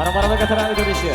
Para-para veteran Indonesia.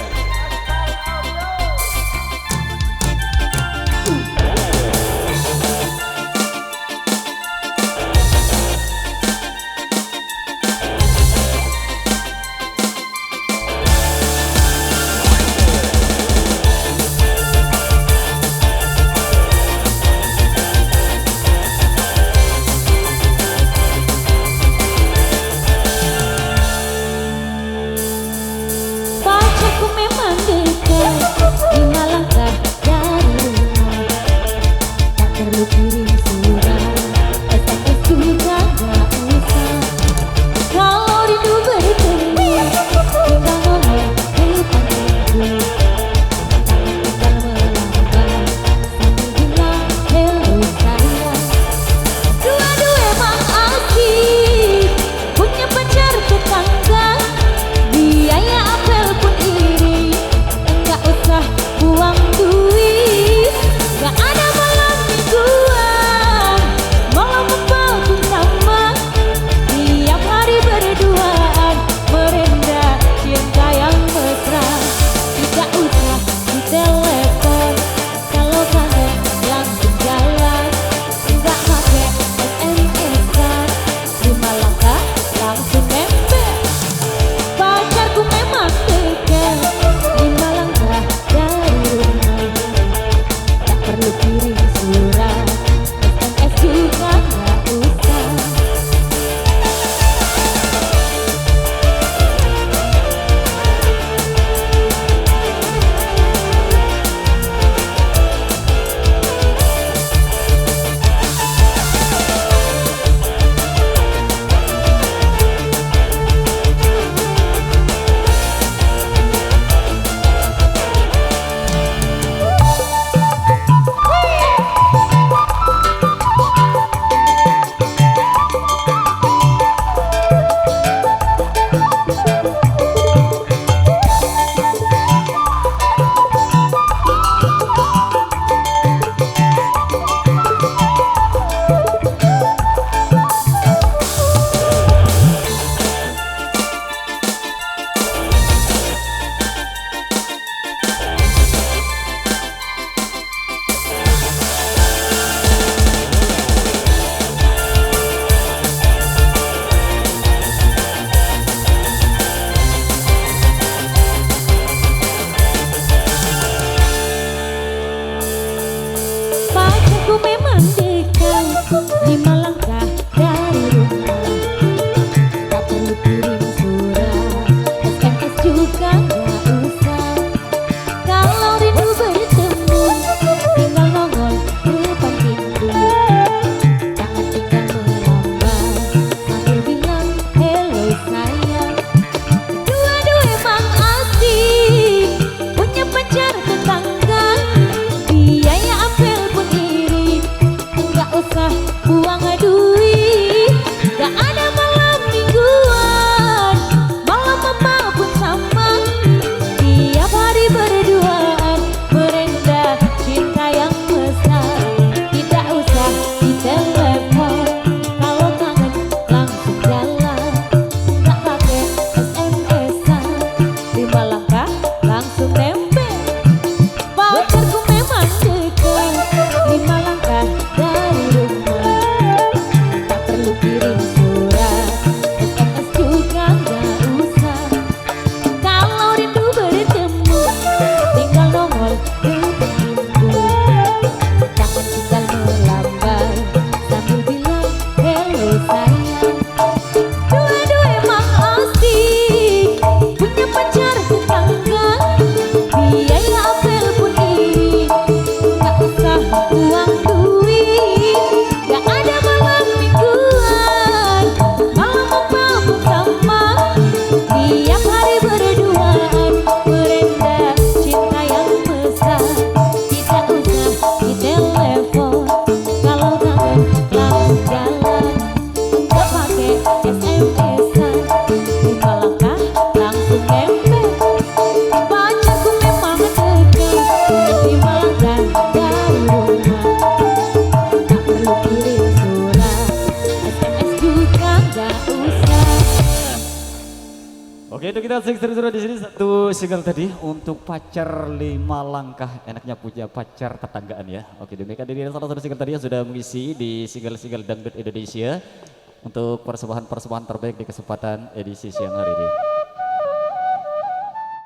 Pacarku memang dekat, 5 langkah dari rumah. Tak perlu kirim surat, SMS juga gak usah. Kalau rindu bertemu, tinggal nomor depan pintu. Tinggal melambai sambil bilang hello sayang. Dua-dua emang asik, punya pacar tetangga. Biaya apel pun iri, enggak usah buang duit. Gak ada malam mingguan, malam apa pun sama. Tiap hari berduaan, merendah cinta yang mesra. Tidak usah di telepon, kalau kangen langsung jalan. Enggak pakai SMS-an, 5 langkah langsung nempel. Pacarku memang dekat, 5 langkah dari rumah. Tak perlu kirim surat, SMS juga gak usah. Pacarku memang dekat, 5 langkah dari rumah. Tak perlu kirim surat, SMS juga gak usah. Kalau rindu bertemu, tinggal nongol depan pintu. Jangan tinggal melambai sambil bilang hello sayang. Dua-dua emang asik, punya pacar tetangga. Biaya apel pun iri, enggak usah buang duit. Gak ada malam mingguan, malam apa pun sama. Tiap hari berduaan, merendah cinta yang mesra. Tidak usah di telepon, kalau kangen langsung jalan. Enggak pakai SMS-an, 5 langkah langsung nempel. Pacarku memang dekat, 5 langkah dari rumah. Tak perlu kirim surat, SMS juga gak usah. Kalau rindu bertemu, tinggal nongol depan pintu. Jangan tinggal melambai sambil bilang hello sayang. Dua-dua emang asik, punya pacar tetangga. Biaya apel pun iri, gak usah buang duit. Gak ada malam mingguan, malam apa pun sama. Tiap hari berduaan, merendah cinta yang mesra. Tidak usah di telepon, kalau kangen langsung jalan. Enggak pakai SMS-an, 5 langkah langsung nempel. Pacarku memang dekat, 5 langkah dari rumah. Tak perlu kirim surat, SMS juga gak usah. Oke, itu kita seru-seru di sini satu single tadi untuk pacar 5 langkah. Enaknya punya pacar tetanggaan ya. Oke, demikian ini salah satu single tadi yang sudah mengisi di single-single dangdut Indonesia untuk persembahan-persembahan terbaik di kesempatan edisi siang hari ini.